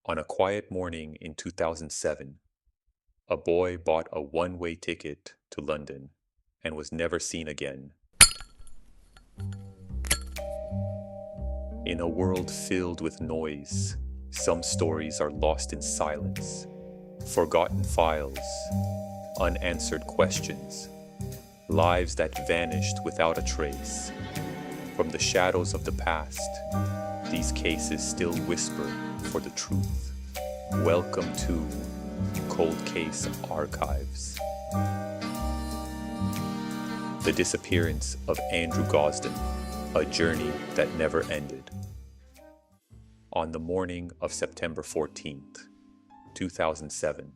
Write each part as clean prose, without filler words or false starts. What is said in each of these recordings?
On a quiet morning in 2007, a boy bought a one-way ticket to London and was never seen again. In a world filled with noise, some stories are lost in silence, forgotten files, unanswered questions, lives that vanished without a trace. From the shadows of the past, these cases still whisper for the truth. Welcome to Cold Case Archives. The disappearance of Andrew Gosden, a journey that never ended. On the morning of September 14th, 2007,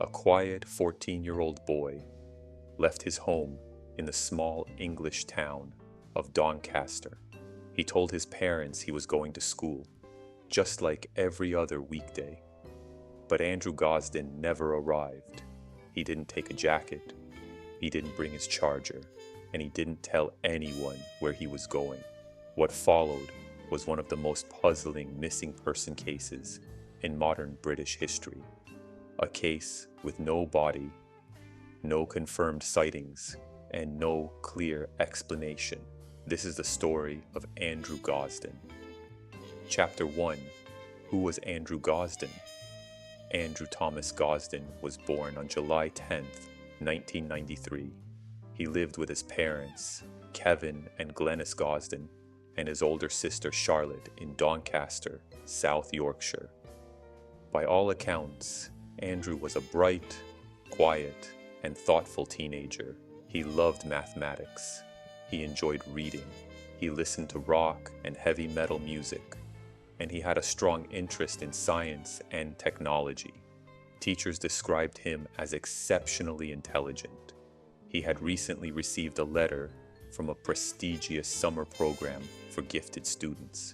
a quiet 14-year-old boy left his home in the small English town of Doncaster. He told his parents he was going to school, just like every other weekday. But Andrew Gosden never arrived. He didn't take a jacket, he didn't bring his charger, and he didn't tell anyone where he was going. What followed was one of the most puzzling missing person cases in modern British history. A case with no body, no confirmed sightings, and no clear explanation. This is the story of Andrew Gosden. Chapter 1. Who was Andrew Gosden? Andrew Thomas Gosden was born on July 10th, 1993. He lived with his parents, Kevin and Glenys Gosden, and his older sister Charlotte in Doncaster, South Yorkshire. By all accounts, Andrew was a bright, quiet, and thoughtful teenager. He loved mathematics. He enjoyed reading. He listened to rock and heavy metal music. And he had a strong interest in science and technology. Teachers described him as exceptionally intelligent. He had recently received a letter from a prestigious summer program for gifted students,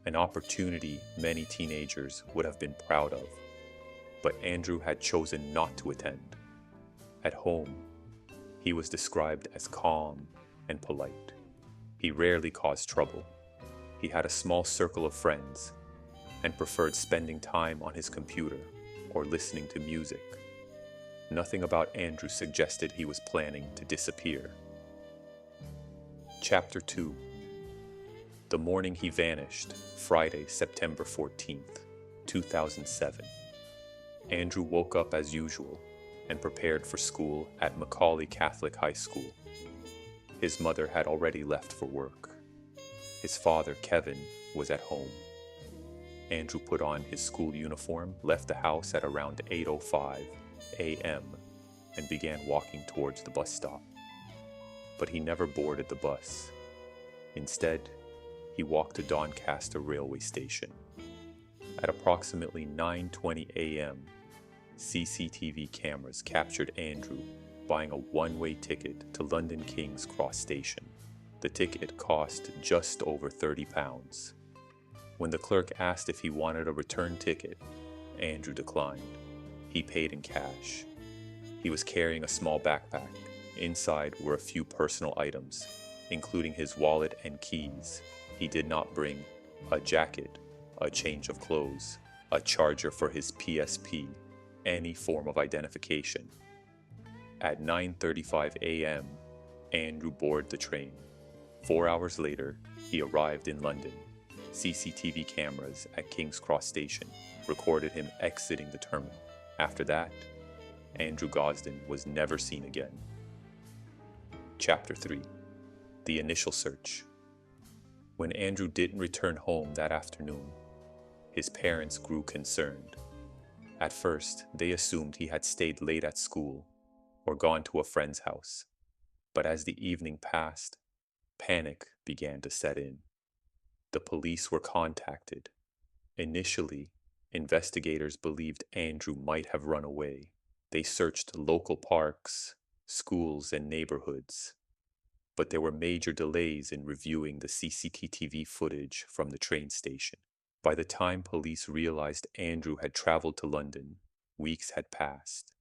an opportunity many teenagers would have been proud of. But Andrew had chosen not to attend. At home, he was described as calm and polite. He rarely caused trouble. He had a small circle of friends and preferred spending time on his computer or listening to music. Nothing about Andrew suggested he was planning to disappear. Chapter 2. The morning he vanished, Friday, September 14th, 2007. Andrew woke up as usual and prepared for school at Macaulay Catholic High School. His mother had already left for work. His father, Kevin, was at home. Andrew put on his school uniform, left the house at around 8:05 a.m. and began walking towards the bus stop. But he never boarded the bus. Instead, he walked to Doncaster railway station. At approximately 9:20 a.m., CCTV cameras captured Andrew buying a one-way ticket to London King's Cross Station. The ticket cost just over £30. When the clerk asked if he wanted a return ticket, Andrew declined. He paid in cash. He was carrying a small backpack. Inside were a few personal items, including his wallet and keys. He did not bring a jacket, a change of clothes, a charger for his PSP, any form of identification. At 9:35 a.m., Andrew boarded the train. 4 hours later, he arrived in London. CCTV cameras at King's Cross Station recorded him exiting the terminal. After that, Andrew Gosden was never seen again. Chapter 3. The initial search. When Andrew didn't return home that afternoon, his parents grew concerned. At first, they assumed he had stayed late at school or gone to a friend's house. But as the evening passed, panic began to set in. The police were contacted. Initially, investigators believed Andrew might have run away. They searched local parks, schools, and neighborhoods. But there were major delays in reviewing the CCTV footage from the train station. By the time police realized Andrew had traveled to London, weeks had passed.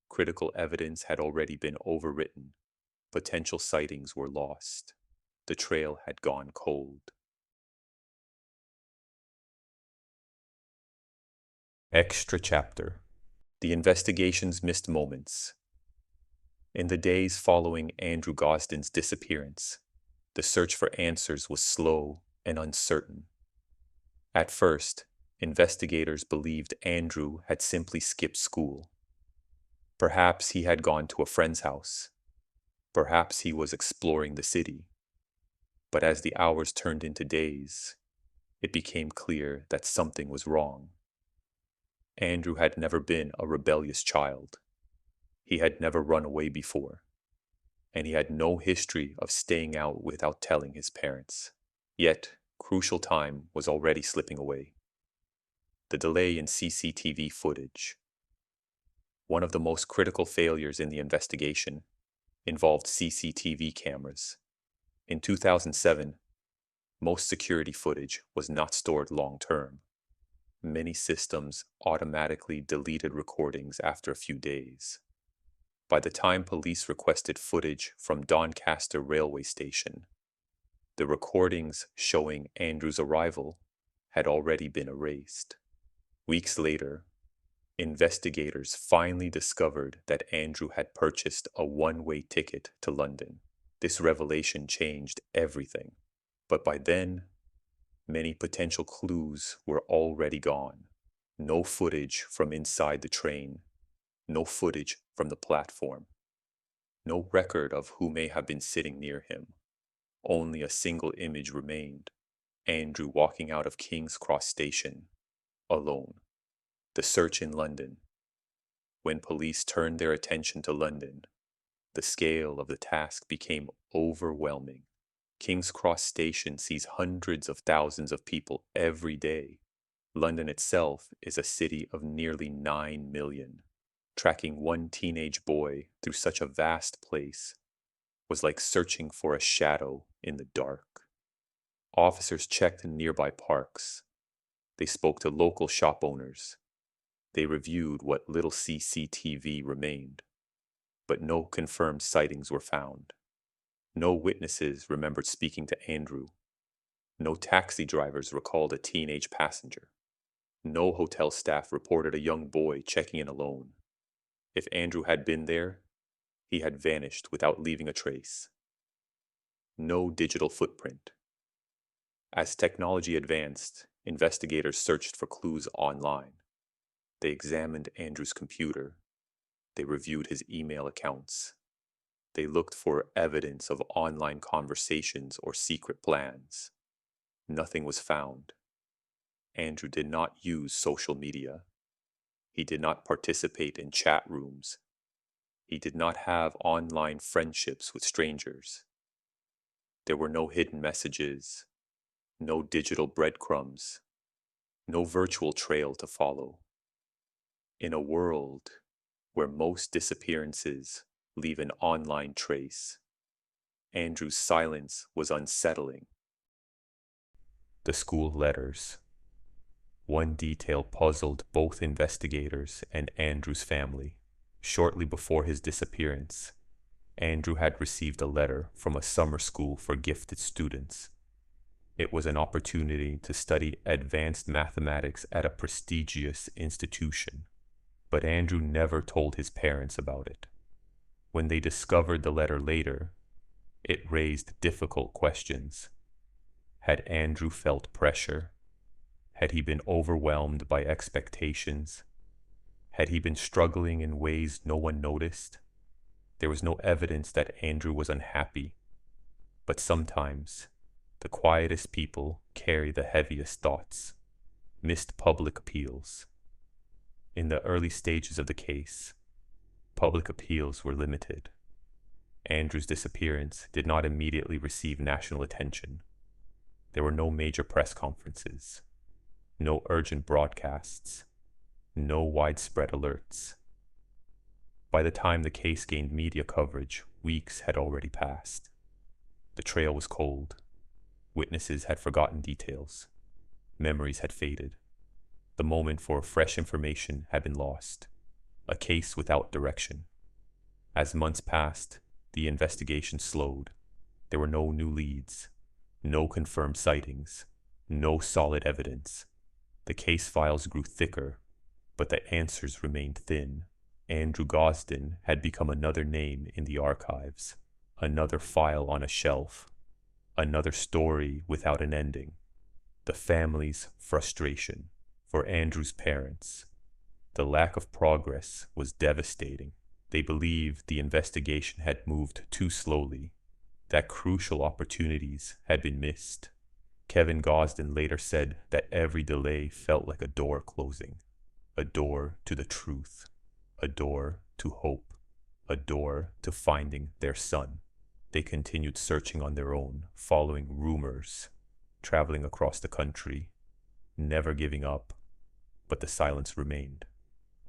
Critical evidence had already been overwritten. Potential sightings were lost. The trail had gone cold. Extra chapter: The investigation's missed moments. In the days following Andrew Gosden's disappearance, the search for answers was slow and uncertain. At first, investigators believed Andrew had simply skipped school. Perhaps he had gone to a friend's house. Perhaps he was exploring the city. But as the hours turned into days, it became clear that something was wrong. Andrew had never been a rebellious child. He had never run away before, and he had no history of staying out without telling his parents. Yet, crucial time was already slipping away. The delay in CCTV footage. One of the most critical failures in the investigation involved CCTV cameras. In 2007, most security footage was not stored long-term. Many systems automatically deleted recordings after a few days. By the time police requested footage from Doncaster railway station, the recordings showing Andrew's arrival had already been erased. Weeks later, investigators finally discovered that Andrew had purchased a one-way ticket to London. This revelation changed everything. But by then, many potential clues were already gone. No footage from inside the train. No footage from the platform. No record of who may have been sitting near him. Only a single image remained. Andrew walking out of King's Cross Station, alone. The search in London. When police turned their attention to London, the scale of the task became overwhelming. King's Cross Station sees hundreds of thousands of people every day. London itself is a city of nearly 9 million. Tracking one teenage boy through such a vast place was like searching for a shadow in the dark. Officers checked nearby parks. They spoke to local shop owners. They reviewed what little CCTV remained. But no confirmed sightings were found. No witnesses remembered speaking to Andrew. No taxi drivers recalled a teenage passenger. No hotel staff reported a young boy checking in alone. If Andrew had been there, he had vanished without leaving a trace. No digital footprint. As technology advanced, investigators searched for clues online. They examined Andrew's computer. They reviewed his email accounts. They looked for evidence of online conversations or secret plans. Nothing was found. Andrew did not use social media. He did not participate in chat rooms. He did not have online friendships with strangers. There were no hidden messages, no digital breadcrumbs, no virtual trail to follow. In a world where most disappearances leave an online trace, Andrew's silence was unsettling. The school letters. One detail puzzled both investigators and Andrew's family. Shortly before his disappearance, Andrew had received a letter from a summer school for gifted students. It was an opportunity to study advanced mathematics at a prestigious institution, but Andrew never told his parents about it. When they discovered the letter later, it raised difficult questions. Had Andrew felt pressure? Had he been overwhelmed by expectations? Had he been struggling in ways no one noticed? There was no evidence that Andrew was unhappy, but sometimes the quietest people carry the heaviest thoughts. Missed public appeals. In the early stages of the case, public appeals were limited. Andrew's disappearance did not immediately receive national attention. There were no major press conferences, no urgent broadcasts, no widespread alerts. By the time the case gained media coverage, weeks had already passed. The trail was cold. Witnesses had forgotten details. Memories had faded. The moment for fresh information had been lost. A case without direction. As months passed, the investigation slowed. There were no new leads, no confirmed sightings, no solid evidence. The case files grew thicker, but the answers remained thin. Andrew Gosden had become another name in the archives, another file on a shelf, another story without an ending. The family's frustration. For Andrew's parents, the lack of progress was devastating. They believed the investigation had moved too slowly, that crucial opportunities had been missed. Kevin Gosden later said that every delay felt like a door closing, a door to the truth, a door to hope, a door to finding their son. They continued searching on their own, following rumors, traveling across the country, never giving up, but the silence remained.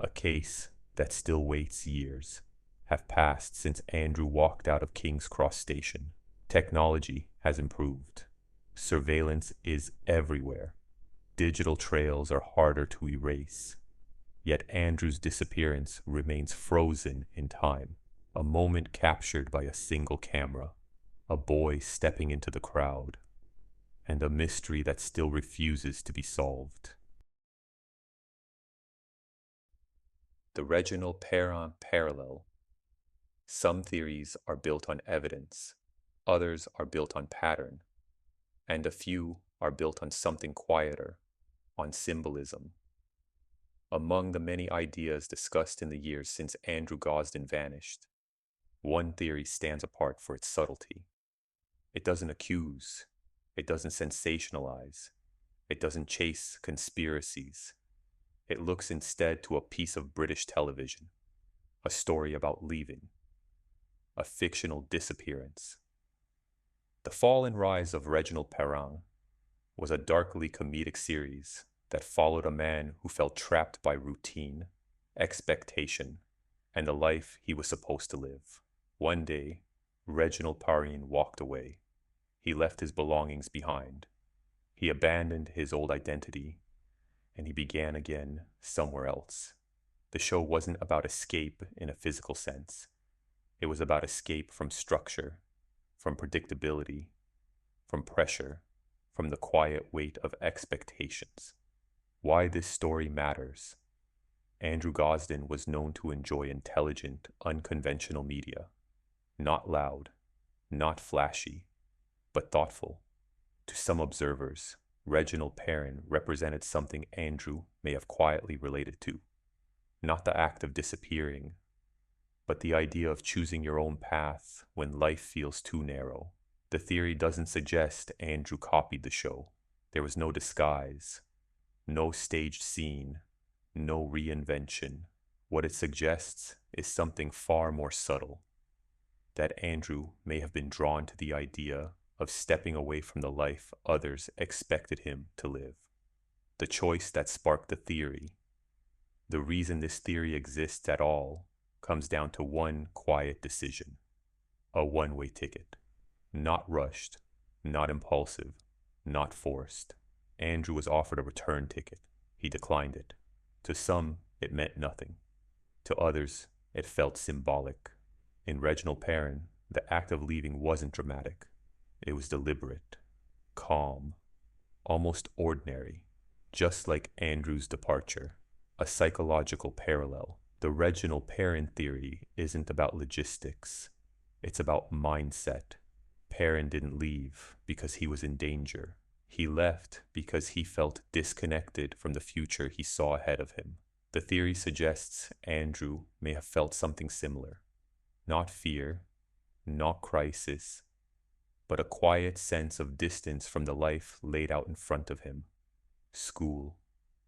A case that still waits years have passed since Andrew walked out of King's Cross Station. Technology has improved. Surveillance is everywhere. Digital trails are harder to erase. Yet Andrew's disappearance remains frozen in time, a moment captured by a single camera, a boy stepping into the crowd, and a mystery that still refuses to be solved. The Reginald Perrin parallel. Some theories are built on evidence, others are built on pattern, and a few are built on something quieter, on symbolism. Among the many ideas discussed in the years since Andrew Gosden vanished, one theory stands apart for its subtlety. It doesn't accuse, it doesn't sensationalize, it doesn't chase conspiracies. It looks instead to a piece of British television, a story about leaving, a fictional disappearance. The Fall and Rise of Reginald Perrin was a darkly comedic series that followed a man who felt trapped by routine, expectation, and the life he was supposed to live. One day, Reginald Perrin walked away. He left his belongings behind. He abandoned his old identity, and he began again somewhere else. The show wasn't about escape in a physical sense. It was about escape from structure, from predictability, from pressure, from the quiet weight of expectations. Why this story matters. Andrew Gosden was known to enjoy intelligent, unconventional media. Not loud, not flashy, but thoughtful. To some observers, Reginald Perrin represented something Andrew may have quietly related to. Not the act of disappearing, but the idea of choosing your own path when life feels too narrow. The theory doesn't suggest Andrew copied the show. There was no disguise, no staged scene, no reinvention. What it suggests is something far more subtle. That Andrew may have been drawn to the idea of stepping away from the life others expected him to live. The choice that sparked the theory, the reason this theory exists at all, comes down to one quiet decision, a one-way ticket. Not rushed, not impulsive, not forced. Andrew was offered a return ticket. He declined it. To some, it meant nothing. To others, it felt symbolic. In Reginald Perrin, the act of leaving wasn't dramatic. It was deliberate, calm, almost ordinary, just like Andrew's departure. A psychological parallel. The Reginald Perrin theory isn't about logistics. It's about mindset. Perrin didn't leave because he was in danger. He left because he felt disconnected from the future he saw ahead of him. The theory suggests Andrew may have felt something similar. Not fear, not crisis, but a quiet sense of distance from the life laid out in front of him. School,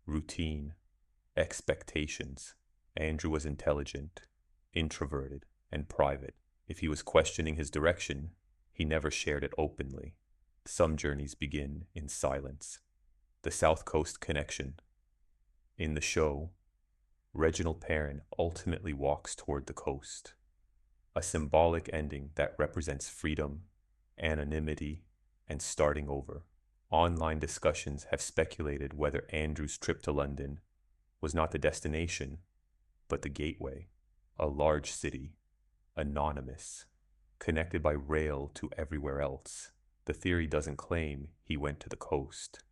routine, expectations. Andrew was intelligent, introverted, and private. If he was questioning his direction, he never shared it openly. Some journeys begin in silence. The South Coast Connection. In the show, Reginald Perrin ultimately walks toward the coast. A symbolic ending that represents freedom, anonymity, and starting over. Online discussions have speculated whether Andrew's trip to London was not the destination, but the gateway. A large city, anonymous, connected by rail to everywhere else. The theory doesn't claim he went to the coast,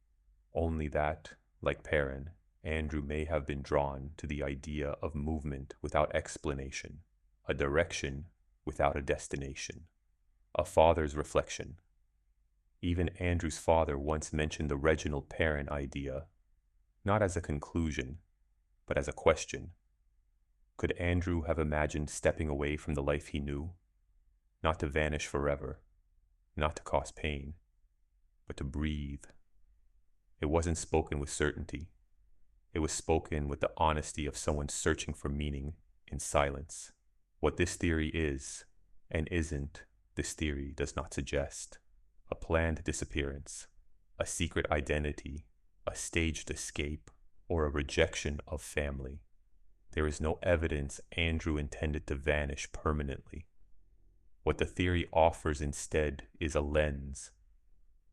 only that, like Perrin, Andrew may have been drawn to the idea of movement without explanation, a direction without a destination, a father's reflection. Even Andrew's father once mentioned the Reginald Perrin idea, not as a conclusion, but as a question. Could Andrew have imagined stepping away from the life he knew, not to vanish forever, not to cause pain, but to breathe? It wasn't spoken with certainty. It was spoken with the honesty of someone searching for meaning in silence. What this theory is, and isn't, this theory does not suggest. A planned disappearance, a secret identity, a staged escape, or a rejection of family. There is no evidence Andrew intended to vanish permanently. What the theory offers instead is a lens,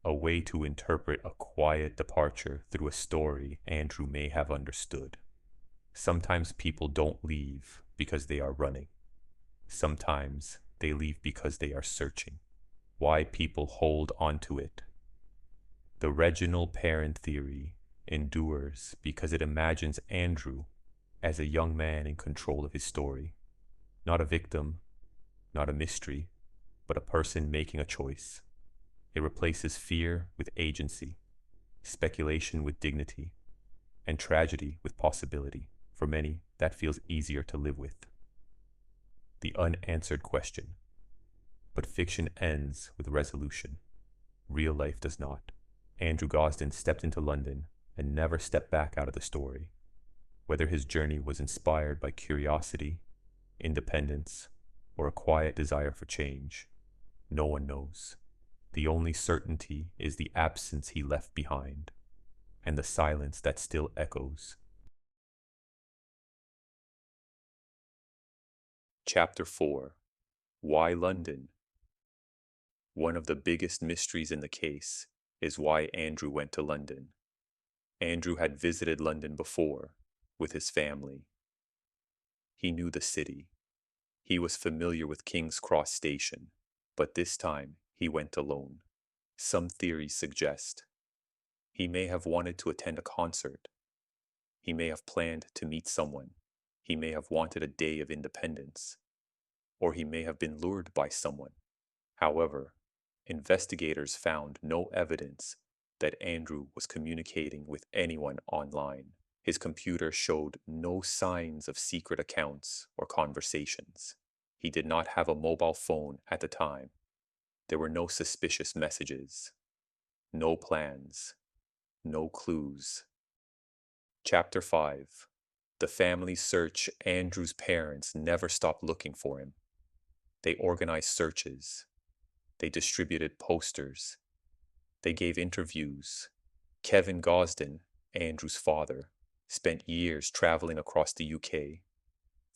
a way to interpret a quiet departure through a story Andrew may have understood. Sometimes people don't leave because they are running. Sometimes they leave because they are searching. Why people hold onto it. The Reginald Perrin theory endures because it imagines Andrew as a young man in control of his story, not a victim, not a mystery, but a person making a choice. It replaces fear with agency, speculation with dignity, and tragedy with possibility. For many, that feels easier to live with. The unanswered question. But fiction ends with resolution. Real life does not. Andrew Gosden stepped into London and never stepped back out of the story. Whether his journey was inspired by curiosity, independence, or a quiet desire for change, no one knows. The only certainty is the absence he left behind, and the silence that still echoes. Chapter 4. Why London? One of the biggest mysteries in the case is why Andrew went to London. Andrew had visited London before, with his family. He knew the city. He was familiar with King's Cross Station, but this time he went alone. Some theories suggest he may have wanted to attend a concert. He may have planned to meet someone. He may have wanted a day of independence. Or he may have been lured by someone. However, investigators found no evidence that Andrew was communicating with anyone online. His computer showed no signs of secret accounts or conversations. He did not have a mobile phone at the time. There were no suspicious messages, no plans, no clues. Chapter 5. The family search. Andrew's parents never stopped looking for him. They organized searches. They distributed posters. They gave interviews. Kevin Gosden, Andrew's father, spent years traveling across the UK,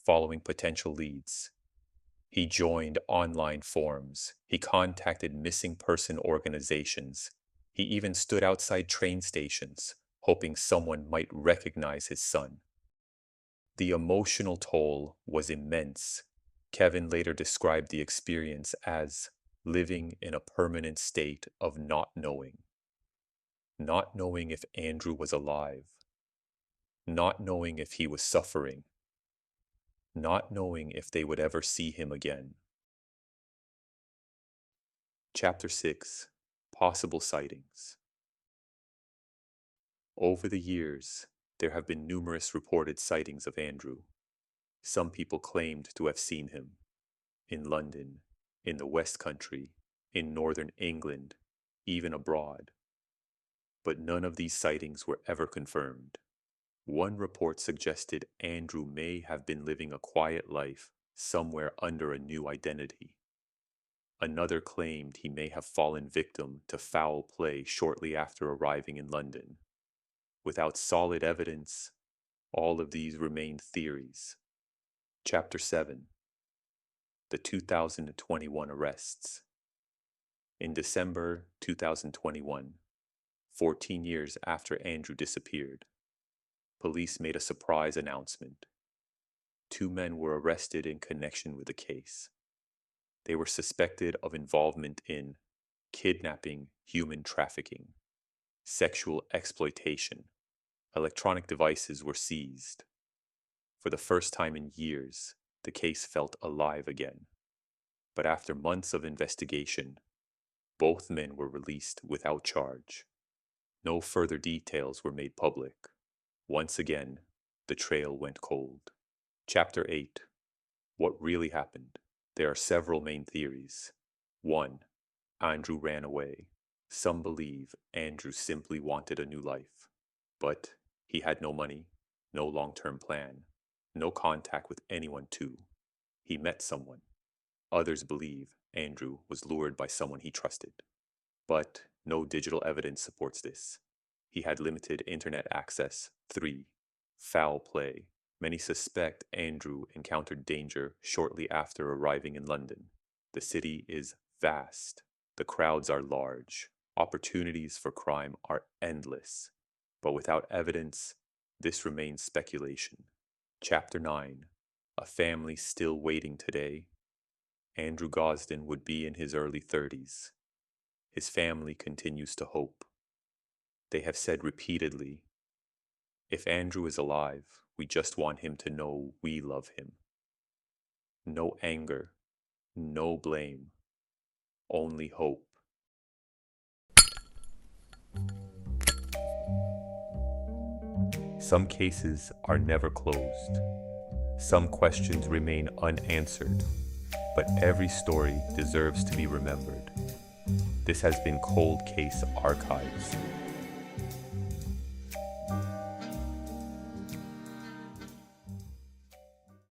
following potential leads. He joined online forums. He contacted missing person organizations. He even stood outside train stations, hoping someone might recognize his son. The emotional toll was immense. Kevin later described the experience as living in a permanent state of not knowing. Not knowing if Andrew was alive. Not knowing if he was suffering. Not knowing if they would ever see him again. Chapter 6. Possible sightings. Over the years, there have been numerous reported sightings of Andrew. Some people claimed to have seen him in London, in the West Country, in northern England, even abroad. But none of these sightings were ever confirmed. One report suggested Andrew may have been living a quiet life somewhere under a new identity. Another claimed he may have fallen victim to foul play shortly after arriving in London. Without solid evidence, all of these remained theories. Chapter 7. The 2021 arrests. In December 2021, 14 years after Andrew disappeared, police made a surprise announcement. 2 men were arrested in connection with the case. They were suspected of involvement in kidnapping, human trafficking, sexual exploitation, Electronic devices were seized. For the first time in years, the case felt alive again. But after months of investigation, both men were released without charge. No further details were made public. Once again, the trail went cold. Chapter 8. What really happened? There are several main theories. 1. Andrew ran away. Some believe Andrew simply wanted a new life. But he had no money, no long-term plan, no contact with anyone too. He met someone. Others believe Andrew was lured by someone he trusted. But no digital evidence supports this. He had limited internet access. 3. Foul play. Many suspect Andrew encountered danger shortly after arriving in London. The city is vast. The crowds are large. Opportunities for crime are endless. But without evidence, this remains speculation. Chapter 9. A family still waiting today. Andrew Gosden would be in his early 30s. His family continues to hope. They have said repeatedly, "If Andrew is alive, we just want him to know we love him." No anger, no blame, only hope. Some cases are never closed. Some questions remain unanswered, but every story deserves to be remembered. This has been Cold Case Archives.